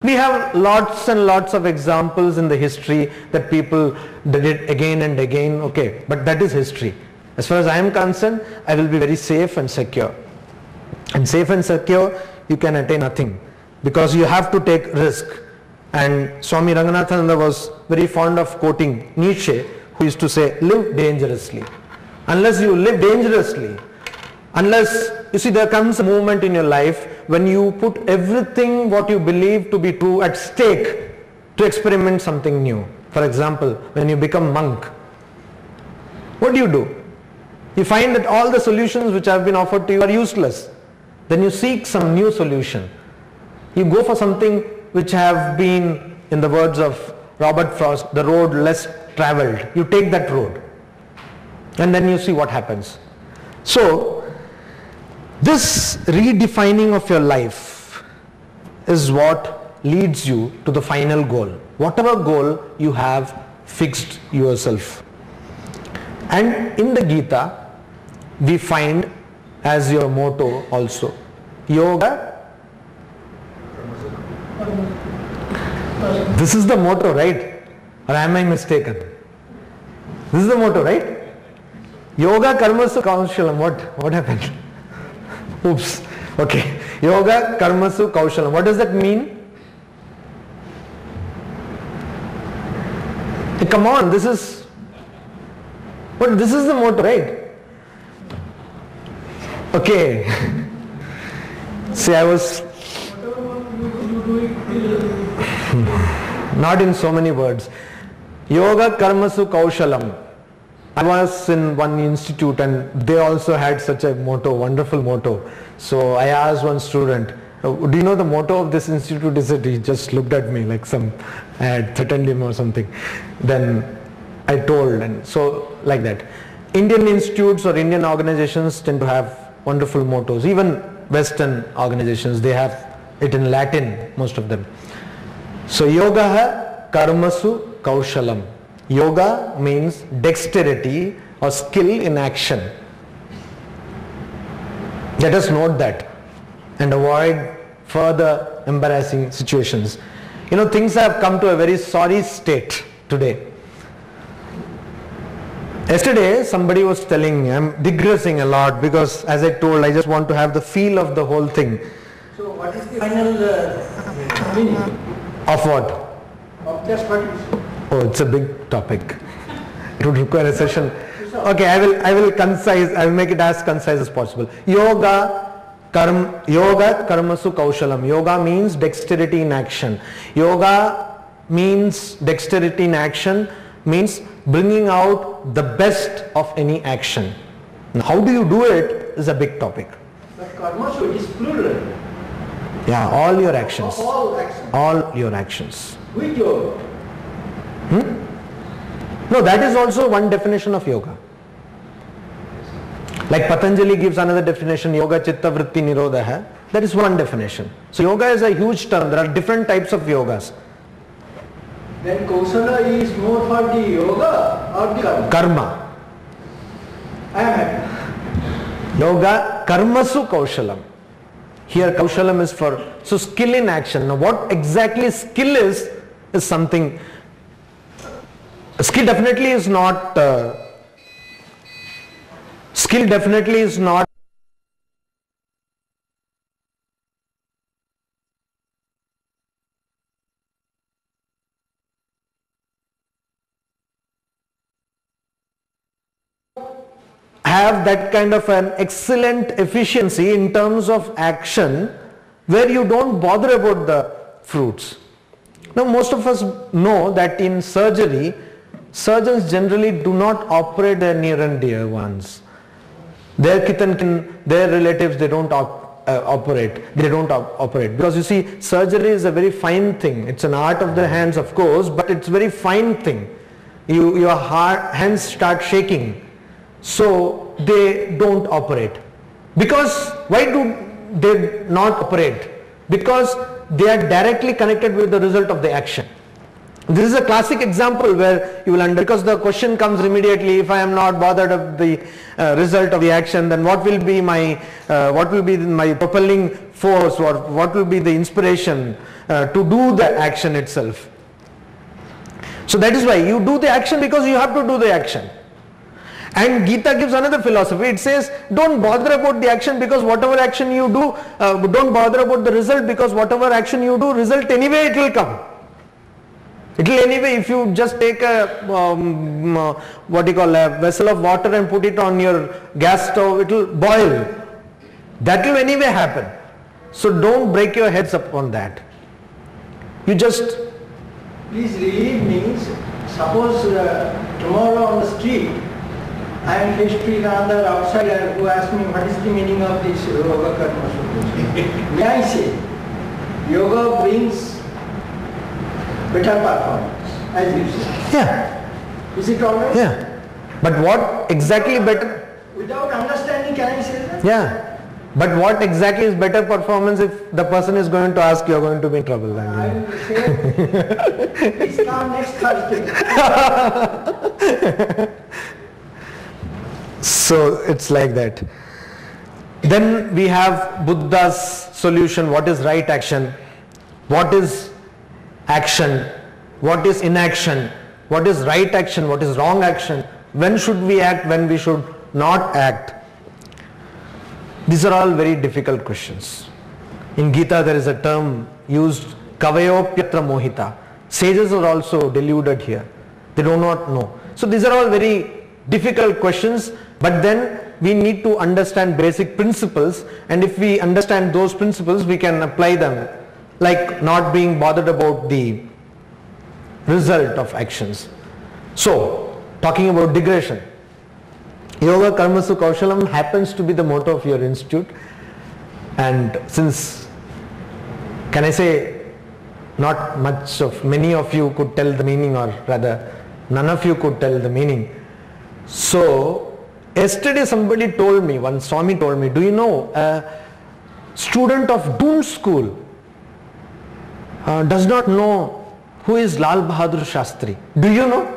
We have lots and lots of examples in the history that people did it again and again, okay, but that is history. As far as I am concerned, I will be very safe and secure. And safe and secure, you can attain nothing because you have to take risk. And Swami Ranganathananda was very fond of quoting Nietzsche, who used to say, live dangerously. Unless you live dangerously, unless, you see, there comes a moment in your life when you put everything what you believe to be true at stake to experiment something new. For example, when you become monk, what do? You find that all the solutions which have been offered to you are useless. Then you seek some new solution. You go for something which have been, in the words of Robert Frost, the road less traveled. You take that road and then you see what happens. So this redefining of your life is what leads you to the final goal. Whatever goal you have fixed yourself. And in the Gita, we find as your motto also, yoga. This is the motto, right? Or am I mistaken? This is the motto, right? Yoga karmasu kaushalam. What happened? Oops. Okay. Yoga karmasu kaushalam. What does that mean? Hey, come on, this is the motto, right? Okay. See, I was not in so many words. Yoga karmasu kaushalam. I was in one institute and they also had such a motto, wonderful motto. So I asked one student, do you know the motto of this institute? Is it? He just looked at me like I had threatened him or something. Then I told, and so like that. Indian institutes or Indian organizations tend to have wonderful mottos. Even Western organizations, they have it in Latin, most of them. So yoga karmasu kaushalam. Yoga means dexterity or skill in action. Let us note that and avoid further embarrassing situations. You know, things have come to a very sorry state today. Yesterday somebody was telling me, I'm digressing a lot because as I told, I just want to have the feel of the whole thing. So what is the final meaning? Of what? Of just what is? Oh, it's a big topic. It would require a session. Okay, I will make it as concise as possible. Yoga karmasu kaushalam. Yoga means dexterity in action. Yoga means dexterity in action means bringing out the best of any action. Now, how do you do it is a big topic. But karmasu, it is plural. Yeah, all your actions. All actions. All your actions. With yoga. No, that is also one definition of yoga. Like Patanjali gives another definition, yoga chitta vritti nirodha. That is one definition. So yoga is a huge term. There are different types of yogas. Then kausala is more for the yoga or the karma? Karma. I am happy. Yoga karmasu kaushalam. Here kaushalam is for, so skill in action. Now what exactly skill is something, skill definitely is not have that kind of an excellent efficiency in terms of action where you don't bother about the fruits. Now most of us know that in surgery, surgeons generally do not operate their near and dear ones. Their kith and kin, their relatives, they don't operate. They don't operate because you see, surgery is a very fine thing. It's an art of the hands, of course, but it's a very fine thing. Your hands start shaking. So they don't operate. Because why do they not operate? Because they are directly connected with the result of the action. This is a classic example where you will because the question comes immediately, if I am not bothered of the result of the action, then what will be my propelling force, or what will be the inspiration to do the action itself. So that is why you do the action, because you have to do the action. And Gita gives another philosophy. It says, don't bother about the action, because whatever action you do, don't bother about the result, because whatever action you do, result anyway it will come. It will anyway, if you just take a a vessel of water and put it on your gas stove, it will boil. That will anyway happen. So don't break your heads upon that. You just... Please relieve means, suppose tomorrow on the street, I am faced with another outsider who asks me what is the meaning of this yoga karma sutra. May I say, yoga brings better performance, as you say. Yeah. Is it alright? Yeah. But what exactly better? Without understanding, can I say that? Yeah. But what exactly is better performance? If the person is going to ask, you are going to be in trouble. Then, I will say, please come next Thursday. So it's like that. Then we have Buddha's solution. What is right action? What is action? What is inaction? What is right action? What is wrong action? When should we act? When we should not act? These are all very difficult questions. In Gita there is a term used, kavayopyatra mohita. Sages are also deluded here. They do not know. So these are all very difficult questions, but then we need to understand basic principles, and if we understand those principles, we can apply them, like not being bothered about the result of actions. So, talking about digression, Yoga Karmasu Kaushalam happens to be the motto of your institute, and since, can I say, not much of, many of you could tell the meaning, or rather none of you could tell the meaning. So yesterday somebody told me, one Swami told me, do you know a student of Doon school does not know who is Lal Bahadur Shastri. Do you know?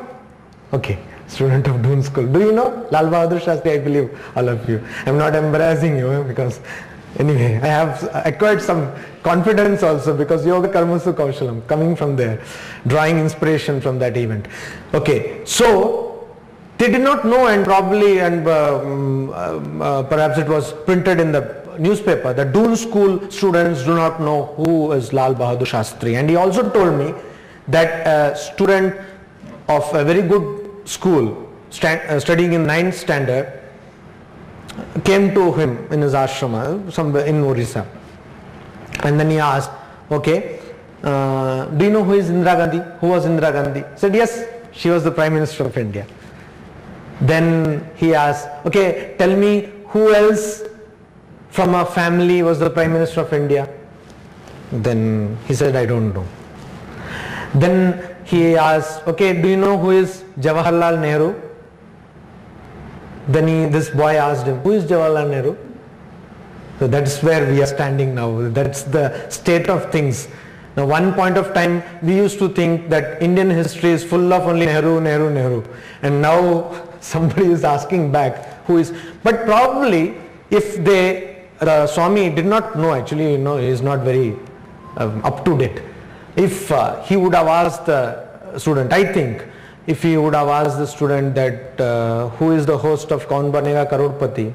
Okay, student of Doon school. Do you know Lal Bahadur Shastri? I believe all of you. I am not embarrassing you because anyway, I have acquired some confidence also because Yoga Karmasu Kaushalam, coming from there, drawing inspiration from that event. Okay, so they did not know, and probably, and perhaps it was printed in the newspaper, the Doon school students do not know who is Lal Bahadur Shastri. And he also told me that a student of a very good school studying in 9th standard came to him in his ashrama somewhere in Orissa, and then he asked, okay, do you know who is Indira Gandhi? Who was Indira Gandhi? He said, yes, she was the Prime Minister of India. Then he asked, okay, tell me who else from our family was the Prime Minister of India? Then he said, I don't know. Then he asked, okay, do you know who is Jawaharlal Nehru? Then this boy asked him, who is Jawaharlal Nehru? So that's where we are standing now. That's the state of things. Now, one point of time we used to think that Indian history is full of only Nehru, Nehru, Nehru. And now somebody is asking back who is. But probably if Swami did not know, actually, he is not very up to date. If he would have asked the student, I think, if he would have asked the student that who is the host of Kaun Banega Crorepati,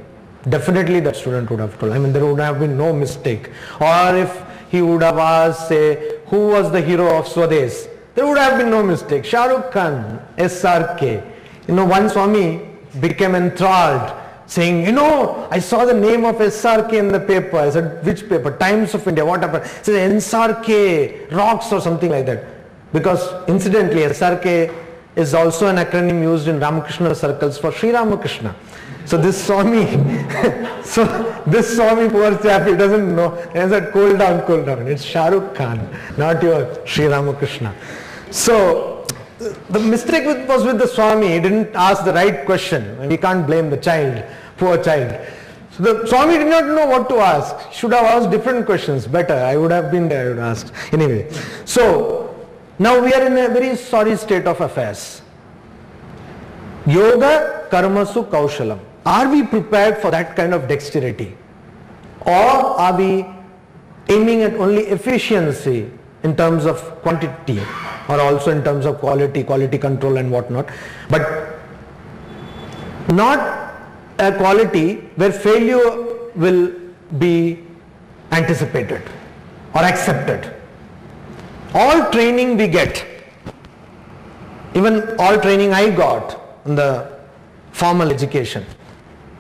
definitely that student would have told. I mean, there would have been no mistake. Or if he would have asked, say, who was the hero of Swades, there would have been no mistake. Shah Rukh Khan, SRK. One Swami became enthralled, saying, I saw the name of SRK in the paper. I said, which paper? Times of India. What happened? He said, SRK rocks or something like that. Because incidentally, SRK is also an acronym used in Ramakrishna circles for Sri Ramakrishna. So this Swami, poor chap, he doesn't know. He said, cool down. It's Shah Rukh Khan, not your Sri Ramakrishna. So the mistake was with the Swami. He didn't ask the right question. We can't blame the child, poor child. So the Swami did not know what to ask. Should have asked different questions, better. I would have been there, I would have asked. Anyway, so Now we are in a very sorry state of affairs. Yoga karmasu kaushalam. Are we prepared for that kind of dexterity? Or are we aiming at only efficiency in terms of quantity or also in terms of quality control and whatnot, but not a quality where failure will be anticipated or accepted. All training we get, even all training I got in the formal education,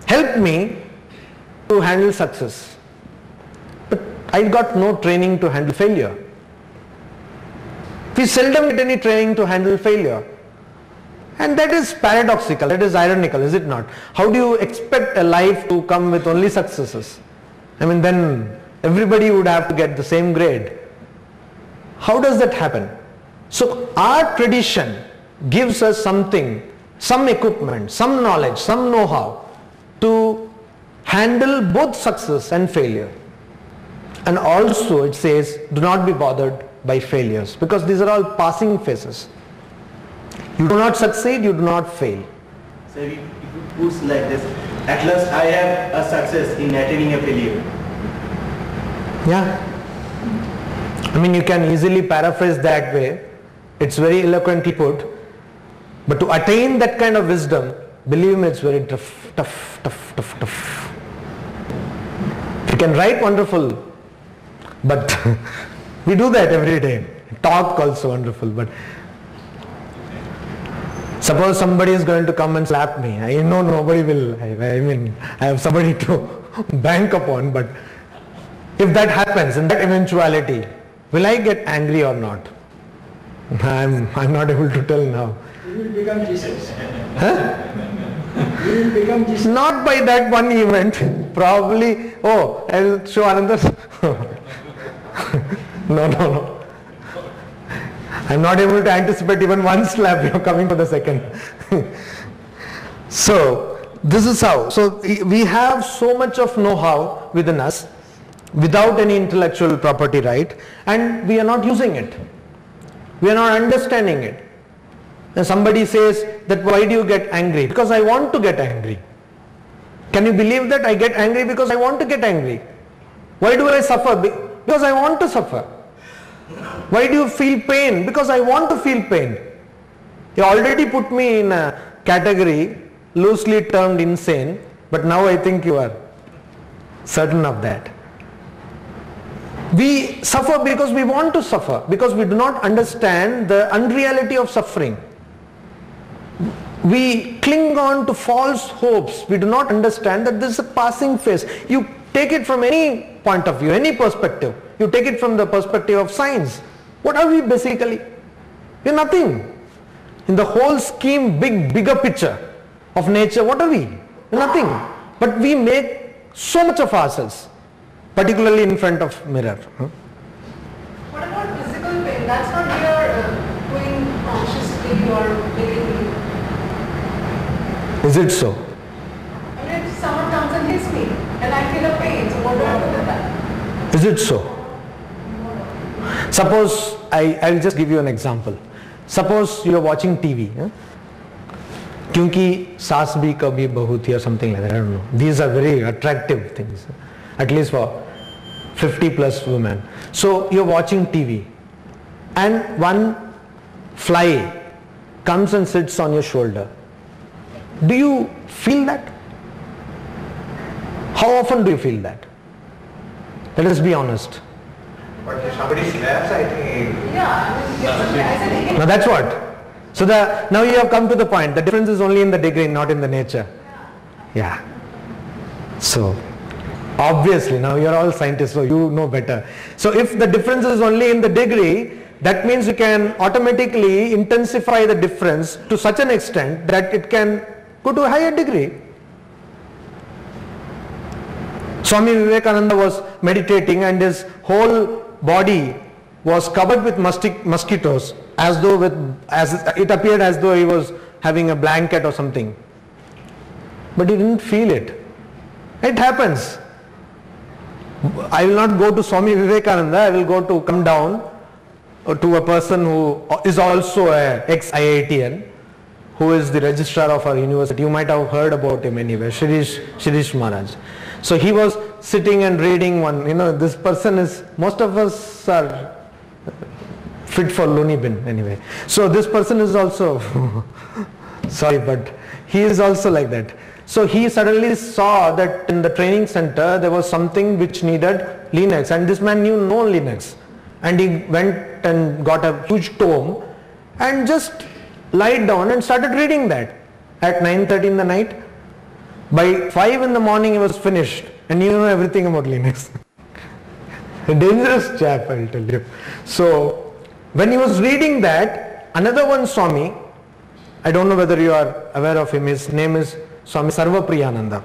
helped me to handle success. But I got no training to handle failure. We seldom get any training to handle failure. And that is paradoxical, that is ironical, is it not? How do you expect a life to come with only successes? I mean, then everybody would have to get the same grade. How does that happen? So our tradition gives us something, some equipment, some knowledge, some know-how to handle both success and failure. And also it says, do not be bothered by failures, because these are all passing phases. You do not succeed, you do not fail. So if you put like this, at last I have a success in attaining a failure. Yeah. I mean, you can easily paraphrase that way. It's very eloquently put. But to attain that kind of wisdom, believe me, it's very tough. You can write wonderful, but we do that every day. Talk also wonderful, but suppose somebody is going to come and slap me. I know nobody will. I mean, I have somebody to bank upon, but if that happens, in that eventuality, will I get angry or not? I'm not able to tell now. You will become Jesus. Huh? You will become Jesus. Not by that one event. Probably, oh, I'll show another. No. I'm not able to anticipate even one slap. You're coming for the second. So, this is how. So, we have so much of know-how within us without any intellectual property right, and we are not using it. We are not understanding it. And somebody says that, why do you get angry? Because I want to get angry. Can you believe that? I get angry because I want to get angry. Why do I suffer? Because I want to suffer. Why do you feel pain? Because I want to feel pain. You already put me in a category loosely termed insane, but now I think you are certain of that. We suffer because we want to suffer, because we do not understand the unreality of suffering. We cling on to false hopes. We do not understand that this is a passing phase. You take it from any point of view, any perspective. You take it from the perspective of science. What are we basically? We are nothing. In the whole scheme, bigger picture of nature, what are we? We are nothing. But we make so much of ourselves, particularly in front of mirror. What about physical pain? That's not here doing consciously or willingly. Is it so? I mean, if someone comes and hits me and I feel a pain, so what do I do with that? Is it so? Suppose, I'll just give you an example. Suppose you are watching TV. Kyunki saas bhi kabhi bahu thi or something like that. I don't know. These are very attractive things. At least for 50 plus women. So you're watching TV and one fly comes and sits on your shoulder. Do you feel that? How often do you feel that? Let us be honest. But if somebody slaps, I think... Yeah, Now that's what. So now you have come to the point. The difference is only in the degree, not in the nature. Yeah. So obviously, now you are all scientists, so you know better. So if the difference is only in the degree, that means you can automatically intensify the difference to such an extent that it can go to a higher degree. Swami Vivekananda was meditating and his whole body was covered with mosquitoes, as it appeared as though he was having a blanket or something. But he didn't feel it. It happens. I will not go to Swami Vivekananda, I will go to come down to a person who is also a ex-IITian, who is the registrar of our university. You might have heard about him anyway, Shirish Maharaj. So he was sitting and reading one, this person is, most of us are fit for loony bin anyway. So this person is also, sorry, but he is also like that. So he suddenly saw that in the training center there was something which needed Linux, and this man knew no Linux. And he went and got a huge tome and just lied down and started reading that at 9:30 in the night. By 5 in the morning he was finished and he knew everything about Linux. A dangerous chap, I'll tell you. So when he was reading that, another one Swami, I don't know whether you are aware of him, his name is Swami Sarvapriyananda.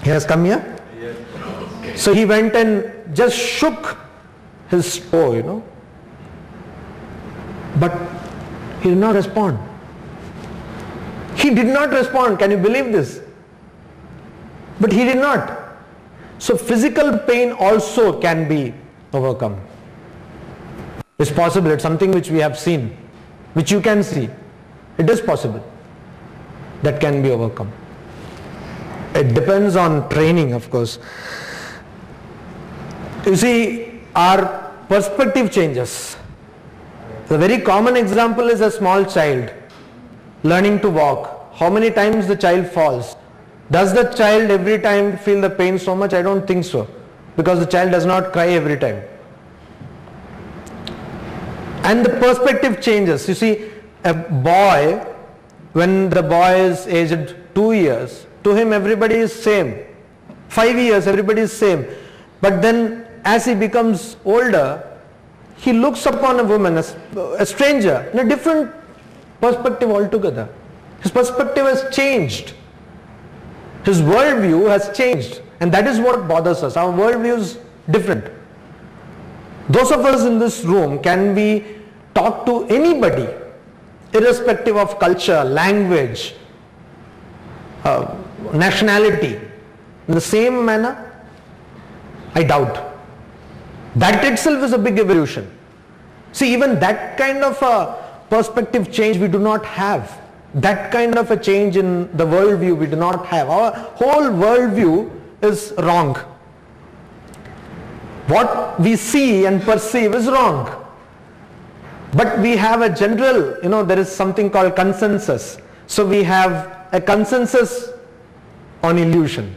He has come here? Yes. So he went and just shook his toe, but he did not respond. He did not respond. Can you believe this? But he did not. So physical pain also can be overcome. It's possible. It's something which we have seen, which you can see. It is possible. That can be overcome. It depends on training, of course. You see, our perspective changes. The very common example is a small child learning to walk. How many times the child falls? Does the child every time feel the pain so much? I don't think so, because the child does not cry every time. And the perspective changes. You see, a boy, when the boy is aged 2 years, to him everybody is same. 5 years, everybody is same. But then as he becomes older, he looks upon a woman, a stranger, in a different perspective altogether. His perspective has changed. His worldview has changed. And that is what bothers us. Our worldview is different. Those of us in this room, can we talk to anybody, irrespective of culture, language, nationality, in the same manner? I doubt. That itself is a big evolution. See, even that kind of a perspective change we do not have. That kind of a change in the worldview we do not have. Our whole worldview is wrong. What we see and perceive is wrong. But we have a general, there is something called consensus. So we have a consensus on illusion.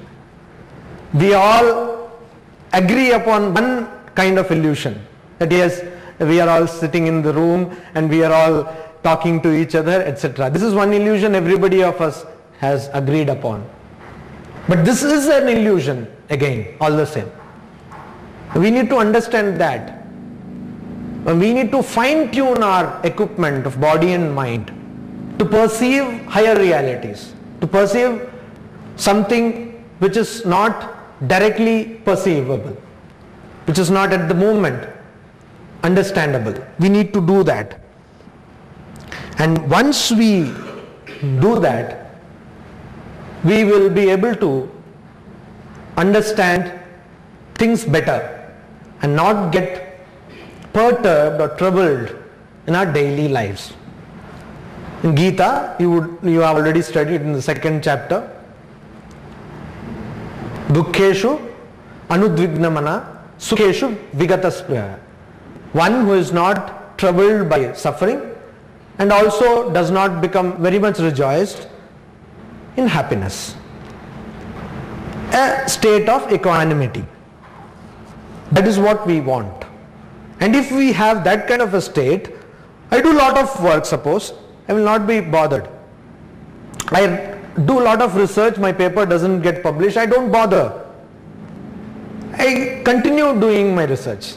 We all agree upon one kind of illusion. That yes, we are all sitting in the room and we are all talking to each other, etc. This is one illusion everybody of us has agreed upon. But this is an illusion again, all the same. We need to understand that. We need to fine-tune our equipment of body and mind to perceive higher realities, to perceive something which is not directly perceivable, which is not at the moment understandable. We need to do that. And once we do that, we will be able to understand things better and not get perturbed or troubled in our daily lives. In Gita, you have already studied in the 2nd chapter, Dukkeshu anudvignamana sukheshu vigataspriya. One who is not troubled by suffering and also does not become very much rejoiced in happiness. A state of equanimity. That is what we want. And if we have that kind of a state, I do a lot of work, suppose, I will not be bothered. I do a lot of research, my paper doesn't get published, I don't bother. I continue doing my research.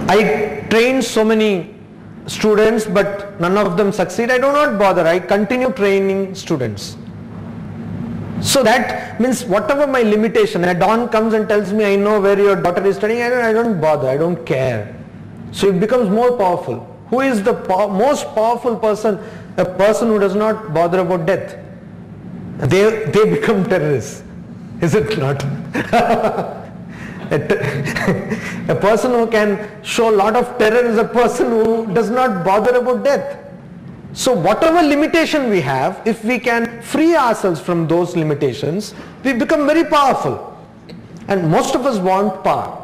I train so many students but none of them succeed, I do not bother, I continue training students. So that means whatever my limitation, a dawn comes and tells me I know where your daughter is studying, I don't bother, I don't care. So it becomes more powerful. Who is the most powerful person? A person who does not bother about death. They become terrorists. Is it not? A person who can show a lot of terror is a person who does not bother about death. So whatever limitation we have, if we can free ourselves from those limitations, we become very powerful. And most of us want power.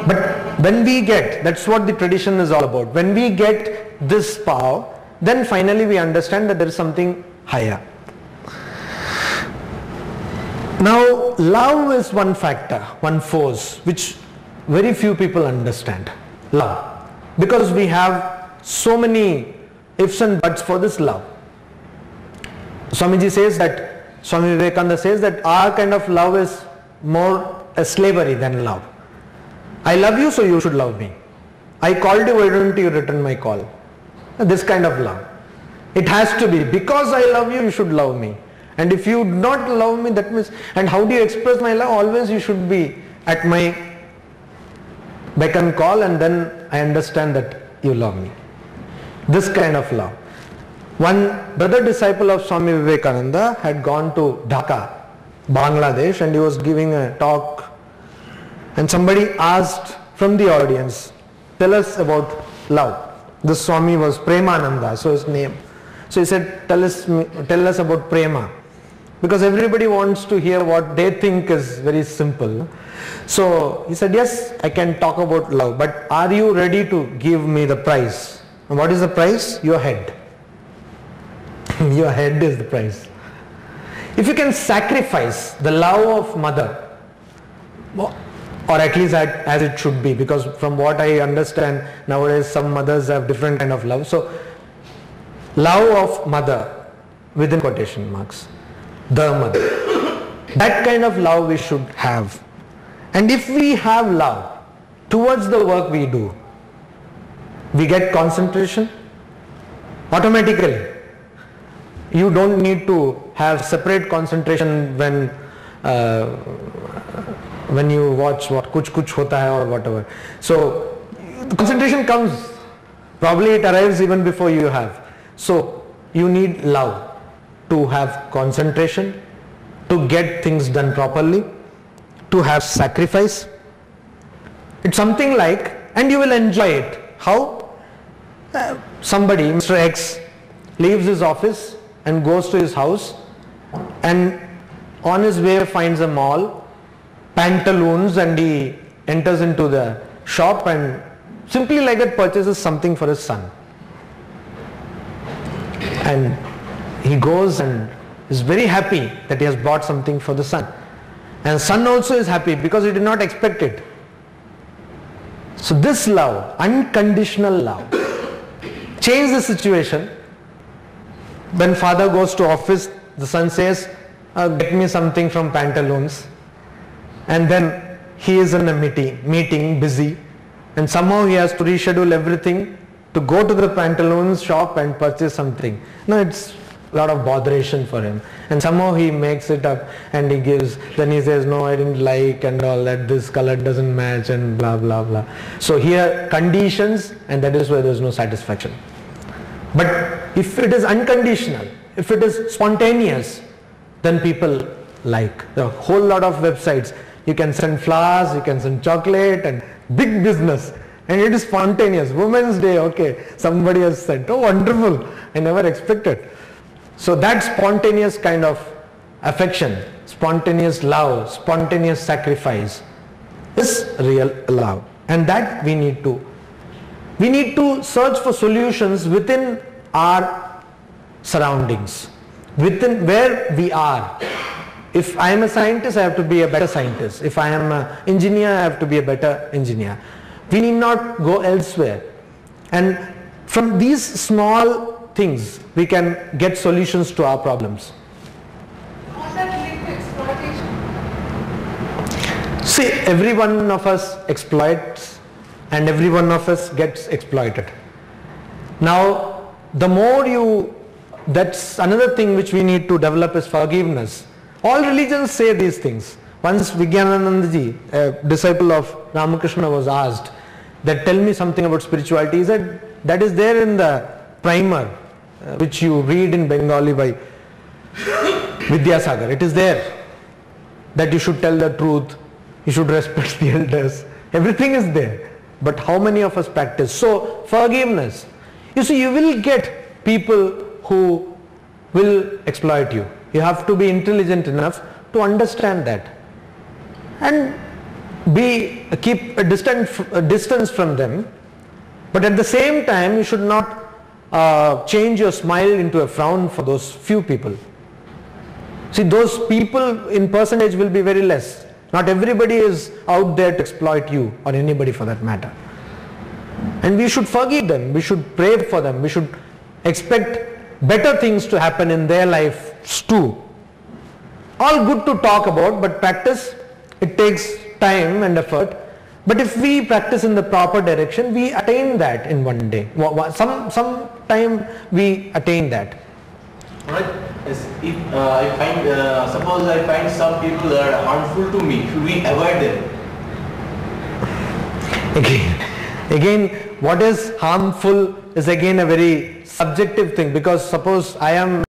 But when we get, that's what the tradition is all about, when we get this power, then finally we understand that there is something higher. Now, love is one factor, one force, which very few people understand. Love. Because we have so many ifs and buts for this love. Swami Vivekananda says that our kind of love is more a slavery than love. I love you, so you should love me. I called you, why don't you return my call? This kind of love. It has to be, because I love you, you should love me. And if you do not love me, that means, and how do you express my love? Always you should be at my beck and call, and then I understand that you love me. This kind of love. One brother disciple of Swami Vivekananda had gone to Dhaka, Bangladesh, and he was giving a talk, and somebody asked from the audience, tell us about love. This Swami was Premananda, so his name. So he said, tell us about prema. Because everybody wants to hear what they think is very simple. So he said, yes, I can talk about love, but are you ready to give me the price? And what is the price? Your head. Your head is the price. If you can sacrifice the love of mother, or at least as it should be, because from what I understand nowadays some mothers have different kind of love. So love of mother within quotation marks, the mother, that kind of love we should have. And if we have love towards the work we do, we get concentration automatically. You don't need to have separate concentration when you watch what Kuch Kuch Hota Hai or whatever. So the concentration comes, probably it arrives even before you have. So you need love to have concentration, to get things done properly, to have sacrifice. It's something like, and you will enjoy it. How? Somebody, Mr. X, leaves his office and goes to his house, and on his way finds a mall, pantaloons, and he enters into the shop and simply like that purchases something for his son. And he goes and is very happy that he has bought something for the son. And son also is happy because he did not expect it. So this love, unconditional love, change the situation. When father goes to office, the son says, get me something from pantaloons. And then he is in a meeting, busy, and somehow he has to reschedule everything to go to the pantaloons shop and purchase something. No, it's a lot of botheration for him. And somehow he makes it up and he gives, then he says, no, I didn't like and all that, this color doesn't match and blah, blah, blah. So here conditions, and that is why there is no satisfaction. But if it is unconditional, if it is spontaneous, then people like. There are a whole lot of websites. You can send flowers, you can send chocolate, and big business. And it is spontaneous. Women's Day, okay, somebody has sent. Oh, wonderful. I never expected. So that spontaneous kind of affection, spontaneous love, spontaneous sacrifice is real love. And that we need to search for solutions within our surroundings, within where we are. If I am a scientist, I have to be a better scientist. If I am an engineer, I have to be a better engineer. We need not go elsewhere. And from these small things, we can get solutions to our problems. How does that relate to exploitation? See, every one of us exploits and every one of us gets exploited. Now, the more that's another thing which we need to develop is forgiveness. All religions say these things. Once Vijnananandaji, a disciple of Ramakrishna, was asked that tell me something about spirituality. He said that is there in the primer which you read in Bengali by Vidyasagar. It is there that you should tell the truth You should respect the elders. Everything is there. But how many of us practice? So forgiveness. You see, you will get people who will exploit you. You have to be intelligent enough to understand that. And keep a distance from them. But at the same time, you should not change your smile into a frown for those few people. See, those people in percentage will be very less. Not everybody is out there to exploit you or anybody for that matter. And we should forgive them. We should pray for them. We should expect better things to happen in their lives too. All good to talk about, but practice, it takes time and effort. But if we practice in the proper direction, we attain that in one day. Some time we attain that. Right. If suppose I find some people that are harmful to me, should we avoid them? Again, what is harmful is again a very subjective thing, because suppose I am